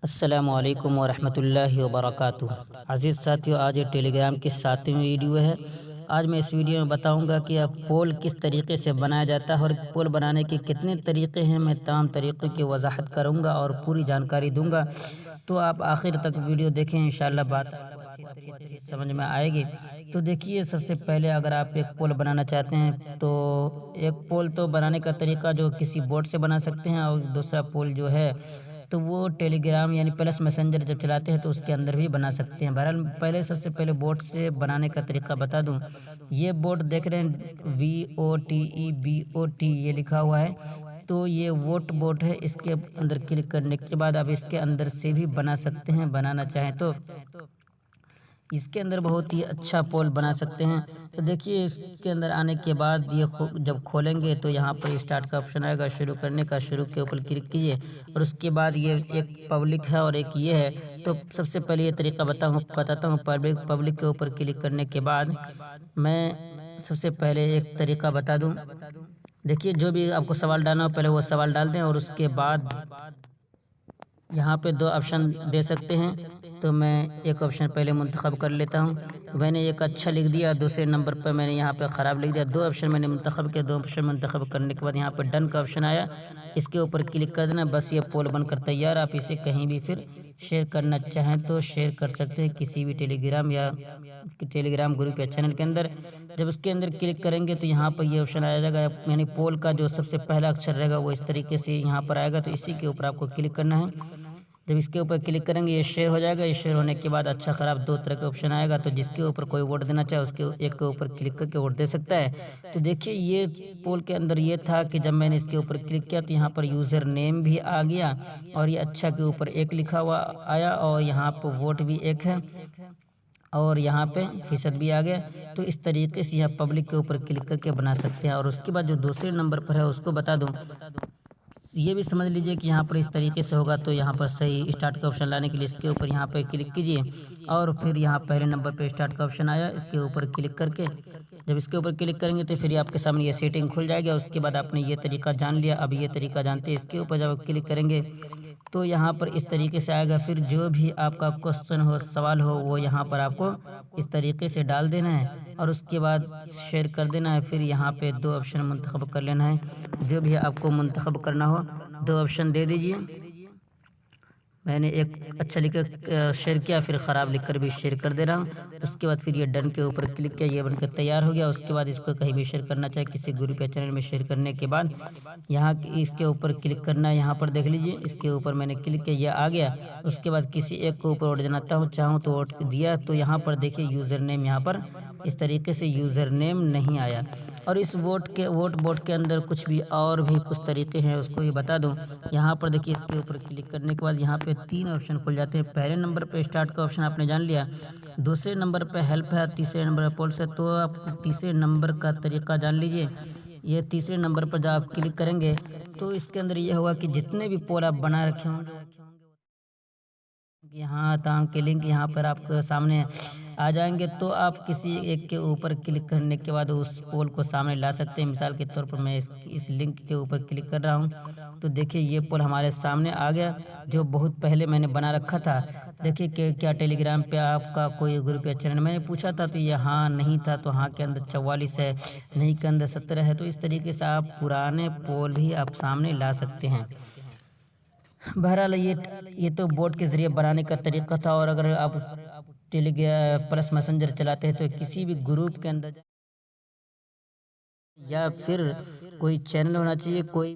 السلام علیکم ورحمۃ اللہ وبرکاتہ۔ عزیز ساتھیو، آج ٹیلی گرام کی 7ویں ویڈیو ہے۔ آج میں اس ویڈیو میں بتاؤں گا کہ اب پول کس طریقے سے بنایا جاتا ہے اور پول بنانے کے کتنے طریقے ہیں۔ میں تمام طریقوں کی وضاحت کروں گا اور پوری جانکاری دوں گا، تو آپ آخر تک ویڈیو دیکھیں، انشاءاللہ بات اچھی سمجھ میں آئے گی۔ تو دیکھیے، سب سے پہلے اگر آپ ایک پول بنانا چاہتے ہیں تو ایک پول تو بنانے کا طریقہ جو کسی بورڈ سے بنا سکتے ہیں، اور دوسرا پول جو ہے تو وہ ٹیلی گرام یعنی پلس میسنجر جب چلاتے ہیں تو اس کے اندر بھی بنا سکتے ہیں۔ بہرحال پہلے سب سے پہلے بورڈ سے بنانے کا طریقہ بتا دوں۔ یہ بورڈ دیکھ رہے ہیں VOTEBOT یہ لکھا ہوا ہے، تو یہ ووٹ بورڈ ہے۔ اس کے اندر کلک کرنے کے بعد آپ اس کے اندر سے بھی بنا سکتے ہیں، بنانا چاہیں تو اس کے اندر بہت ہی اچھا پول بنا سکتے ہیں۔ تو دیکھیے، اس کے اندر آنے کے بعد یہ جب کھولیں گے تو یہاں پر اسٹارٹ کا آپشن آئے گا، شروع کرنے کا، شروع کے اوپر کلک کیجیے، اور اس کے بعد یہ ایک پبلک ہے اور ایک یہ ہے۔ تو سب سے پہلے یہ طریقہ بتاتا ہوں۔ پبلک کے اوپر کلک کرنے کے بعد میں سب سے پہلے ایک طریقہ بتا دوں۔ دیکھیے، جو بھی آپ کو سوال ڈالنا ہو پہلے وہ سوال ڈال دیں، اور اس کے بعد یہاں پہ 2 آپشن دے سکتے ہیں۔ تو میں ایک آپشن پہلے منتخب کر لیتا ہوں۔ میں نے ایک اچھا لکھ دیا، دوسرے نمبر پہ میں نے یہاں پہ خراب لکھ دیا۔ 2 آپشن میں نے منتخب کیا، 2 آپشن منتخب کرنے کے بعد یہاں پہ ڈن کا آپشن آیا، اس کے اوپر کلک کر دینا۔ بس یہ پول بن کر تیار۔ آپ اسے کہیں بھی پھر شیئر کرنا چاہیں تو شیئر کر سکتے ہیں، کسی بھی ٹیلی گرام گروپ یا چینل کے اندر۔ جب اس کے اندر کلک کریں گے تو یہاں پر یہ آپشن آ جائے گا، یعنی پول کا جو سب سے پہلا اکچر رہے گا وہ اس طریقے سے یہاں پر آئے گا، تو اسی کے اوپر آپ کو کلک کرنا ہے۔ جب اس کے اوپر کلک کریں گے یہ شیئر ہو جائے گا۔ یہ شیئر ہونے کے بعد اچھا خراب 2 طرح کا آپشن آئے گا، تو جس کے اوپر کوئی ووٹ دینا چاہے اس کے ایک کے اوپر کلک کر کے ووٹ دے سکتا ہے۔ تو دیکھیے، یہ پول کے اندر یہ تھا کہ جب میں نے اس کے اوپر کلک کیا تو یہاں پر یوزر نیم بھی آ گیا، اور یہ اچھا کے اوپر 1 لکھا ہوا آیا، اور یہاں پہ ووٹ بھی 1 ہے، اور یہاں پہ فیصد بھی آ گیا۔ تو اس طریقے سے یہاں پبلک کے اوپر کلک کر کے بنا سکتے ہیں۔ اور اس کے بعد جو دوسرے نمبر پر ہے اس کو بتا دوں، یہ بھی سمجھ لیجئے کہ یہاں پر اس طریقے سے ہوگا۔ تو یہاں پر صحیح اسٹارٹ کا آپشن لانے کے لیے اس کے اوپر یہاں پہ کلک کیجئے، اور پھر یہاں پہلے نمبر پہ اسٹارٹ کا آپشن آیا، اس کے اوپر کلک کر کے جب اس کے اوپر کلک کریں گے تو پھر آپ کے سامنے یہ سیٹنگ کھل جائے گا۔ اس کے بعد آپ نے یہ طریقہ جان لیا، اب یہ طریقہ جانتے ہیں۔ اس کے اوپر جب آپ کلک کریں گے تو یہاں پر اس طریقے سے آئے گا۔ پھر جو بھی آپ کا کوسچن ہو، سوال ہو، وہ یہاں پر آپ کو اس طریقے سے ڈال دینا ہے، اور اس کے بعد شیئر کر دینا ہے۔ پھر یہاں پہ 2 آپشن منتخب کر لینا ہے، جو بھی آپ کو منتخب کرنا ہو 2 آپشن دے دیجئے۔ میں نے ایک اچھا لکھ کر شیئر کیا، پھر خراب لکھ کر بھی شیئر کر دے رہا ہوں۔ اس کے بعد پھر یہ ڈن کے اوپر کلک کیا، یہ بن کر تیار ہو گیا۔ اس کے بعد اس کو کہیں بھی شیئر کرنا چاہے، کسی گروپ یا چینل میں شیئر کرنے کے بعد یہاں اس کے اوپر کلک کرنا ہے۔ یہاں پر دیکھ لیجئے، اس کے اوپر میں نے کلک کیا، یہ آ گیا۔ اس کے بعد کسی ایک کو اوپر ووٹ دینا چاہوں تو ووٹ دیا۔ تو یہاں پر دیکھیے یوزر نیم، یہاں پر اس طریقے سے یوزر نیم نہیں آیا۔ اور اس ووٹ بورڈ کے اندر کچھ بھی اور بھی کچھ طریقے ہیں، اس کو یہ بتا دوں۔ یہاں پر دیکھیے، اس کے اوپر کلک کرنے کے بعد یہاں پہ 3 آپشن کھل جاتے ہیں۔ پہلے نمبر پہ اسٹارٹ کا آپشن آپ نے جان لیا، دوسرے نمبر پہ ہیلپ ہے، تیسرے نمبر پہ پولس ہے۔ تو آپ تیسرے نمبر کا طریقہ جان لیجئے۔ یہ تیسرے نمبر پر جب آپ کلک کریں گے تو اس کے اندر یہ ہوگا کہ جتنے بھی پول آپ بنا رکھے ہوں یہاں تمام کے لنک یہاں پر آپ کے سامنے آ جائیں گے، تو آپ کسی ایک کے اوپر کلک کرنے کے بعد اس پول کو سامنے لا سکتے ہیں۔ مثال کے طور پر میں اس لنک کے اوپر کلک کر رہا ہوں، تو دیکھیے یہ پول ہمارے سامنے آ گیا، جو بہت پہلے میں نے بنا رکھا تھا۔ دیکھیے کہ کیا ٹیلی گرام پہ آپ کا کوئی گروپ یا چینل میں نے پوچھا تھا تو یہ ہاں نہیں تھا، تو ہاں کے اندر 44 ہے، نہیں کے اندر 17 ہے۔ تو اس طریقے سے آپ پرانے پول بھی آپ سامنے لا سکتے ہیں۔ بہرحال یہ تو بورڈ کے ذریعے بنانے کا طریقہ تھا، اور اگر آپ پلس میسنجر چلاتے ہیں تو کسی بھی گروپ کے اندر یا پھر کوئی چینل ہونا چاہیے، کوئی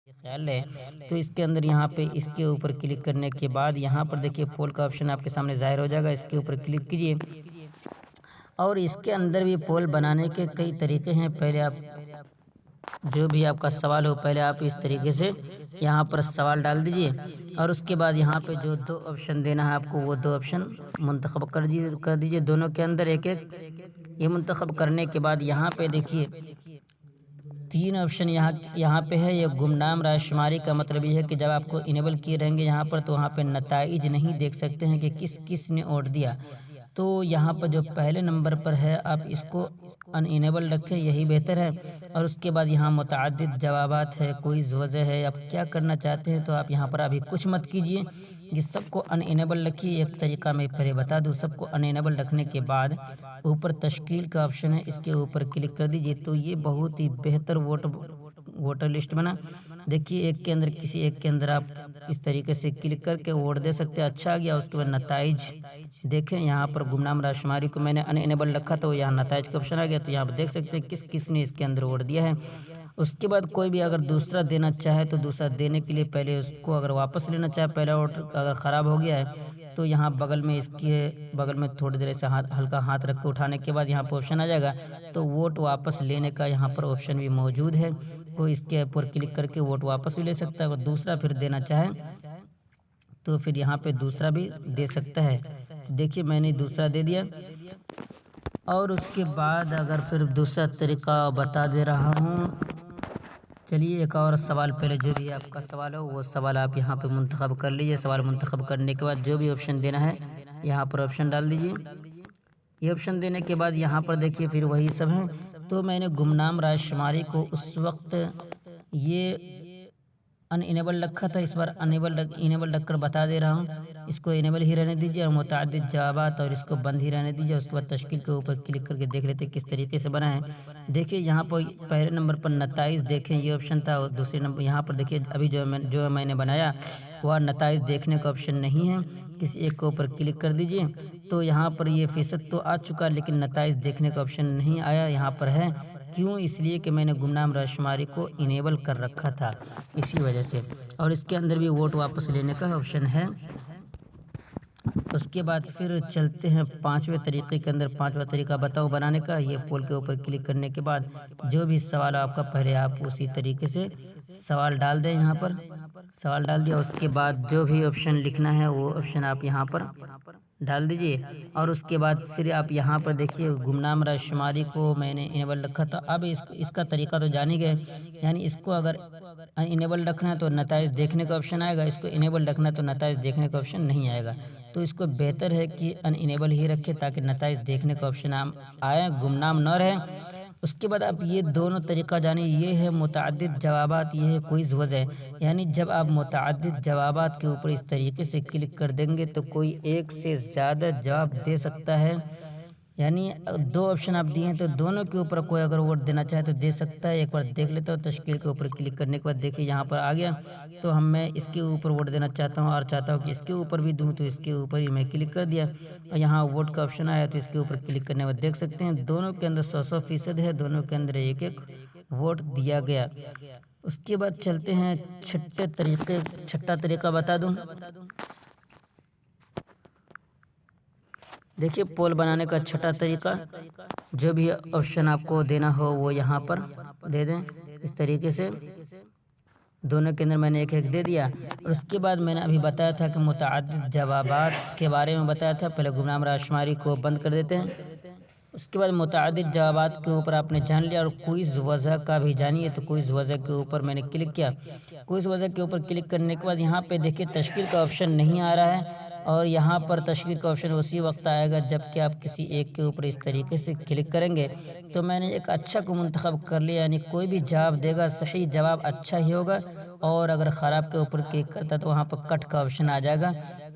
خیال ہے، تو اس کے اندر یہاں پہ اس کے اوپر کلک کرنے کے بعد یہاں پر دیکھیے پول کا آپشن آپ کے سامنے ظاہر ہو جائے گا۔ اس کے اوپر کلک کیجئے، اور اس کے اندر بھی پول بنانے کے کئی طریقے ہیں۔ پہلے آپ جو بھی آپ کا سوال ہو، پہلے آپ اس طریقے سے یہاں پر سوال ڈال دیجئے، اور اس کے بعد یہاں پہ جو 2 آپشن دینا ہے آپ کو، وہ 2 آپشن منتخب کر دیجئے، دونوں کے اندر ایک ایک۔ یہ منتخب کرنے کے بعد یہاں پہ دیکھیے 3 آپشن یہاں پہ ہے۔ یہ گمنام رائے شماری کا مطلب یہ ہے کہ جب آپ کو انیبل کیے رہیں گے یہاں پر، تو وہاں پہ نتائج نہیں دیکھ سکتے ہیں کہ کس کس نے ووٹ دیا۔ تو یہاں پر جو پہلے نمبر پر ہے آپ اس کو ان انیبل رکھیں، یہی بہتر ہے۔ اور اس کے بعد یہاں متعدد جوابات ہے، کوئی وجہ ہے، آپ کیا کرنا چاہتے ہیں تو آپ یہاں پر ابھی کچھ مت کیجئے، یہ سب کو ان انیبل رکھیے۔ ایک طریقہ میں پہلے بتا دوں، سب کو ان انیبل رکھنے کے بعد اوپر تشکیل کا آپشن ہے، اس کے اوپر کلک کر دیجئے تو یہ بہت ہی بہتر ووٹر لسٹ بنا۔ دیکھیے ایک کے اندر کسی ایک کے اندر آپ اس طریقے سے کلک کر کے ووٹ دے سکتے ہیں۔ اچھا گیا، اس کے بعد نتائج دیکھیں، یہاں پر گمنام رائے شماری کو میں نے ان انیبل رکھا تو یہاں نتائج کا آپشن آ گیا، تو یہاں پر دیکھ سکتے ہیں کس کس نے اس کے اندر ووٹ دیا ہے۔ اس کے بعد کوئی بھی اگر دوسرا دینا چاہے تو دوسرا دینے کے لیے پہلے اس کو اگر واپس لینا چاہے، پہلا ووٹ اگر خراب ہو گیا ہے تو یہاں بغل میں اس کے بغل میں تھوڑی دیر سے ہلکا ہاتھ رکھ کے اٹھانے کے بعد یہاں پر آپشن آ جائے گا، تو ووٹ واپس لینے کا یہاں پر آپشن بھی موجود ہے، تو اس کے اوپر کلک کر کے ووٹ واپس بھی لے سکتا ہے۔ اگر دوسرا پھر دینا چاہے تو پھر یہاں پہ دوسرا بھی دے سکتا ہے۔ دیکھیے میں نے دوسرا دے دیا، اور اس کے بعد اگر پھر دوسرا طریقہ بتا دے رہا ہوں۔ چلیے ایک اور سوال، پہلے جو بھی آپ کا سوال ہو وہ سوال آپ یہاں پہ منتخب کر لیجیے۔ سوال منتخب کرنے کے بعد جو بھی آپشن دینا ہے یہاں پر آپشن ڈال دیجیے۔ یہ آپشن دینے کے بعد یہاں پر دیکھیے پھر وہی سب ہیں، تو میں نے گمنام رائے شماری کو اس وقت یہ ان انیبل رکھا تھا، اس بار انیبل رکھ کر بتا دے رہا ہوں، اس کو انیبل ہی رہنے دیجیے، اور متعدد جوابات اور اس کو بند ہی رہنے دیجیے۔ اس کے بعد تشکیل کے اوپر کلک کر کے دیکھ لیتے کس طریقے سے بنا ہے۔ دیکھیے یہاں پر پہلے نمبر پر نتائج دیکھیں یہ آپشن تھا، اور دوسرے نمبر یہاں پر دیکھیے ابھی جو میں نے بنایا وہ نتائج دیکھنے کا آپشن نہیں ہے، کسی ایک کے اوپر کلک کر دیجیے تو یہاں پر یہ فیصد تو آ چکا لیکن نتائج دیکھنے کا آپشن نہیں آیا، یہاں پر ہے کیوں؟ اس لیے کہ میں نے گمنام رائے شماری کو انیبل کر رکھا تھا اسی وجہ سے۔ اور اس کے اندر بھی ووٹ واپس لینے کا آپشن ہے۔ اس کے بعد پھر چلتے ہیں پانچویں طریقے کے اندر۔ پانچواں طریقہ بتاؤ بنانے کا، یہ پول کے اوپر کلک کرنے کے بعد جو بھی سوال آپ کا پہلے آپ اسی طریقے سے سوال ڈال دیں، یہاں پر سوال ڈال دیا، اس کے بعد جو بھی آپشن لکھنا ہے وہ آپشن آپ یہاں پر ڈال دیجئے۔ اور اس کے بعد پھر آپ یہاں پر دیکھیے گمنام رائے شماری کو میں نے انیبل رکھا تھا، اب اس کا طریقہ تو جان ہی گئے، یعنی اس کو اگر انیبل رکھنا ہے تو نتائج دیکھنے کا آپشن آئے گا، اس کو انیبل رکھنا ہے تو نتائج دیکھنے کا آپشن نہیں آئے گا، تو اس کو بہتر ہے کہ ان انیبل ہی رکھے تاکہ نتائج دیکھنے کا آپشن آئے، گمنام نہ رہے۔ اس کے بعد آپ یہ دونوں طریقہ جانے، یہ ہے متعدد جوابات، یہ ہے کوئز وجہ، یعنی جب آپ متعدد جوابات کے اوپر اس طریقے سے کلک کر دیں گے تو کوئی ایک سے زیادہ جواب دے سکتا ہے، یعنی دو آپشن آپ دیے ہیں تو دونوں کے اوپر کوئی اگر ووٹ دینا چاہے تو دے سکتا ہے۔ ایک بار دیکھ لیتا ہوں، تشکیل کے اوپر کلک کرنے کے بعد دیکھیے یہاں پر آ گیا، تو میں اس کے اوپر ووٹ دینا چاہتا ہوں اور چاہتا ہوں کہ اس کے اوپر بھی دوں، تو اس کے اوپر ہی میں کلک کر دیا، اور یہاں ووٹ کا آپشن آیا تو اس کے اوپر کلک کرنے کے بعد دیکھ سکتے ہیں دونوں کے اندر 100% ہے، دونوں کے اندر ایک ایک ووٹ دیا گیا۔ اس کے بعد چلتے ہیں چھٹا طریقہ بتا دوں۔ دیکھیے پول بنانے کا چھٹا طریقہ، جو بھی آپشن آپ کو دینا ہو وہ یہاں پر دے دیں اس طریقے سے، دونوں کے اندر میں نے ایک ایک دے دیا۔ اور اس کے بعد میں نے ابھی بتایا تھا کہ متعدد جوابات کے بارے میں بتایا تھا، پہلے گمنام رائے شماری کو بند کر دیتے ہیں، اس کے بعد متعدد جوابات کے اوپر آپ نے جان لیا، اور کوئز وجہ کا بھی جانیے، تو کوئز وجہ کے اوپر میں نے کلک کیا۔ کوئز وجہ کے اوپر کلک کرنے کے بعد یہاں پہ دیکھیے تشکیل کا آپشن نہیں آ رہا ہے، اور یہاں پر تشکیل کا آپشن اسی وقت آئے گا جب کہ آپ کسی ایک کے اوپر اس طریقے سے کلک کریں گے، تو میں نے ایک اچھا کو منتخب کر لیا، یعنی کوئی بھی جواب دے گا صحیح جواب اچھا ہی ہوگا، اور اگر خراب کے اوپر کلک کرتا تو وہاں پر کٹ کا آپشن آ جائے گا،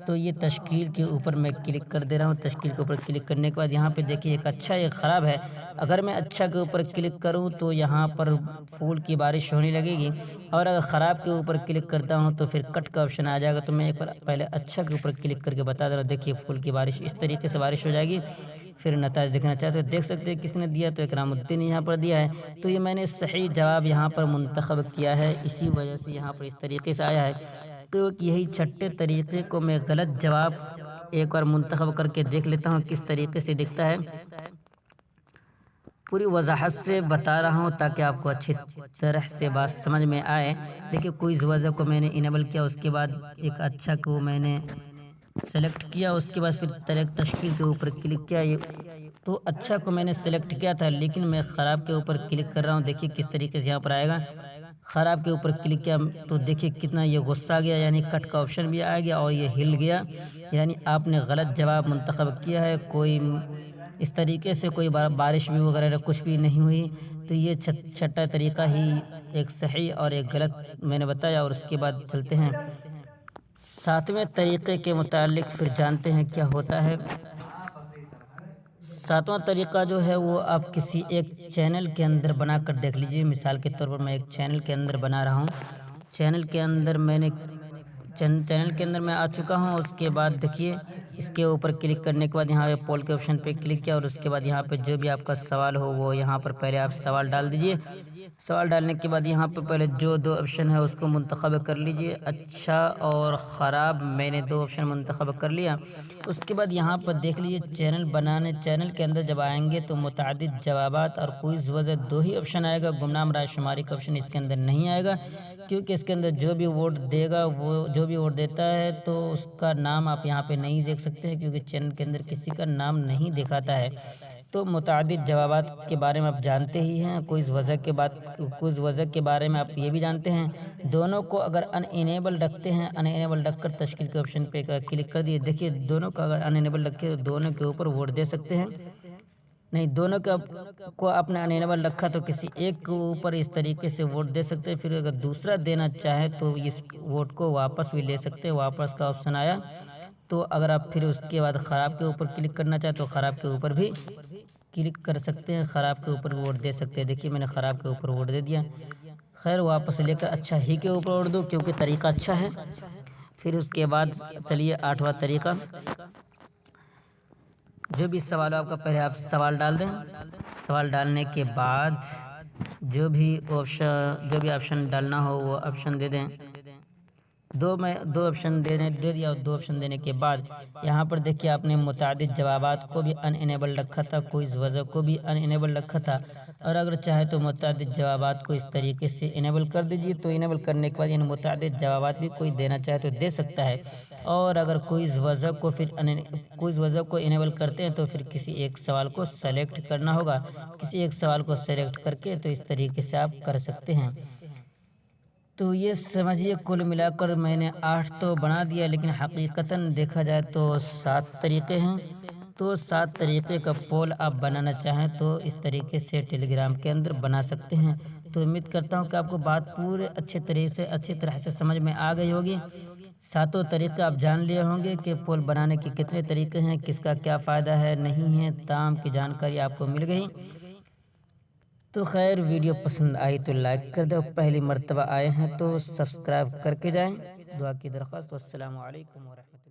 تو یہ تشکیل کے اوپر میں کلک کر دے رہا ہوں۔ تشکیل کے اوپر کلک کرنے کے بعد یہاں پہ دیکھیے ایک اچھا ایک خراب ہے، اگر میں اچھا کے اوپر کلک کروں تو یہاں پر پھول کی بارش ہونے لگے گی، اور اگر خراب کے اوپر کلک کرتا ہوں تو پھر کٹ کا آپشن آ جائے گا، تو میں ایک بار پہلے اچھا کے اوپر کلک کر کے بتا دے رہا ہوں، دیکھیے پھول کی بارش اس طریقے سے بارش ہو جائے گی۔ پھر نتائج دیکھنا چاہتے ہیں، دیکھ سکتے ہیں کس نے دیا، تو اکرام الدین یہاں پر دیا ہے، تو یہ میں نے صحیح جواب یہاں پر منتخب کیا ہے، اسی وجہ سے یہاں پر اس طریقے سے آیا ہے۔ تو یہی چھٹے طریقے کو میں غلط جواب ایک بار منتخب کر کے دیکھ لیتا ہوں کس طریقے سے دکھتا ہے، پوری وضاحت سے بتا رہا ہوں تاکہ آپ کو اچھی طرح سے بات سمجھ میں آئے۔ دیکھیے کوئز وجہ کو میں نے انیبل کیا، اس کے بعد ایک اچھا کو میں نے سلیکٹ کیا، اس کے بعد پھر تشکیل کے اوپر کلک کیا، تو اچھا کو میں نے سلیکٹ کیا تھا لیکن میں خراب کے اوپر کلک کر رہا ہوں، دیکھیے کس طریقے سے یہاں پر آئے گا، خراب کے اوپر کلک کیا تو دیکھیے کتنا یہ غصہ آ گیا، یعنی کٹ کا آپشن بھی آ گیا اور یہ ہل گیا، یعنی آپ نے غلط جواب منتخب کیا ہے۔ کوئی اس طریقے سے کوئی بارش بھی وغیرہ کچھ بھی نہیں ہوئی۔ تو یہ چھٹا طریقہ ہی ایک صحیح اور ایک غلط میں نے بتایا، اور اس کے بعد چلتے ہیں ساتویں طریقے کے متعلق، پھر جانتے ہیں کیا ہوتا ہے۔ ساتواں طریقہ جو ہے وہ آپ کسی ایک چینل کے اندر بنا کر دیکھ لیجئے۔ مثال کے طور پر میں ایک چینل کے اندر بنا رہا ہوں، چینل کے اندر میں آ چکا ہوں۔ اس کے بعد دیکھیے اس کے اوپر کلک کرنے کے بعد یہاں پہ پول کے آپشن پہ کلک کیا، اور اس کے بعد یہاں پہ جو بھی آپ کا سوال ہو وہ یہاں پر پہلے آپ سوال ڈال دیجئے۔ سوال ڈالنے کے بعد یہاں پہ پہلے جو دو آپشن ہے اس کو منتخب کر لیجئے، اچھا اور خراب، میں نے دو آپشن منتخب کر لیا۔ اس کے بعد یہاں پر دیکھ لیجئے چینل کے اندر جب آئیں گے تو متعدد جوابات اور کوئز وضع دو ہی آپشن آئے گا، گمنام رائے شماری کا آپشن اس کے اندر نہیں آئے گا، کیونکہ اس کے اندر جو بھی ووٹ دے گا، وہ جو بھی ووٹ دیتا ہے تو اس کا نام آپ یہاں پہ نہیں دیکھ سکتے ہیں، کیونکہ چینل کے اندر کسی کا نام نہیں دکھاتا ہے۔ تو متعدد جوابات کے بارے میں آپ جانتے ہی ہیں، کوئز وضع کے بارے میں آپ یہ بھی جانتے ہیں۔ دونوں کو اگر ان انیبل رکھتے ہیں، ان انیبل رکھ کر تشکیل کے آپشن پہ کلک کر دیے، دیکھیے دونوں کا اگر ان انیبل رکھے تو دونوں کے اوپر ووٹ دے سکتے ہیں، نہیں دونوں کو آپ نے ان انیبل رکھا تو کسی ایک کے اوپر اس طریقے سے ووٹ دے سکتے ہیں۔ پھر اگر دوسرا دینا چاہیں تو اس ووٹ کو واپس بھی لے سکتے ہیں، واپس کا آپشن آیا تو اگر آپ پھر اس کے بعد خراب کے اوپر کلک کرنا چاہیں تو خراب کے اوپر بھی کلک کر سکتے ہیں، خراب کے اوپر ووٹ دے سکتے ہیں۔ دیکھیے میں نے خراب کے اوپر ووٹ دے دیا، خیر واپس لے کر اچھا ہی کے اوپر ووٹ دو کیونکہ طریقہ اچھا ہے۔ پھر اس کے بعد چلیے آٹھواں طریقہ، جو بھی سوال ہو آپ کا پہلے آپ سوال ڈال دیں، سوال ڈالنے کے بعد جو بھی آپشن ڈالنا ہو وہ آپشن دے دیں۔ دو آپشن دے دیا، اور دو آپشن دینے کے بعد یہاں پر دیکھیے آپ نے متعدد جوابات کو بھی ان انیبل رکھا تھا، کوئز وضع کو بھی ان انیبل رکھا تھا، اور اگر چاہے تو متعدد جوابات کو اس طریقے سے انیبل کر دیجیے۔ تو انیبل کرنے کے بعد یعنی متعدد جوابات بھی کوئی دینا چاہے تو دے سکتا ہے، اور اگر کوئز وضع کو انیبل کرتے ہیں تو پھر کسی ایک سوال کو سلیکٹ کرنا ہوگا، کسی ایک سوال کو سلیکٹ کر کے تو اس طریقے سے آپ کر سکتے ہیں۔ تو یہ سمجھیے کل ملا کر میں نے 8 تو بنا دیا، لیکن حقیقتاً دیکھا جائے تو 7 طریقے ہیں۔ تو 7 طریقے کا پول آپ بنانا چاہیں تو اس طریقے سے ٹیلی گرام کے اندر بنا سکتے ہیں۔ تو امید کرتا ہوں کہ آپ کو بات پورے اچھی طرح سے سمجھ میں آ گئی ہوگی۔ 7 طریقے آپ جان لیے ہوں گے کہ پول بنانے کے کتنے طریقے ہیں، کس کا کیا فائدہ ہے نہیں ہے، تمام کی جانکاری آپ کو مل گئی۔ تو خیر ویڈیو پسند آئی تو لائک کر دو، پہلی مرتبہ آئے ہیں تو سبسکرائب کر کے جائیں، دعا کی درخواست۔ والسلام علیکم ورحمۃ اللہ۔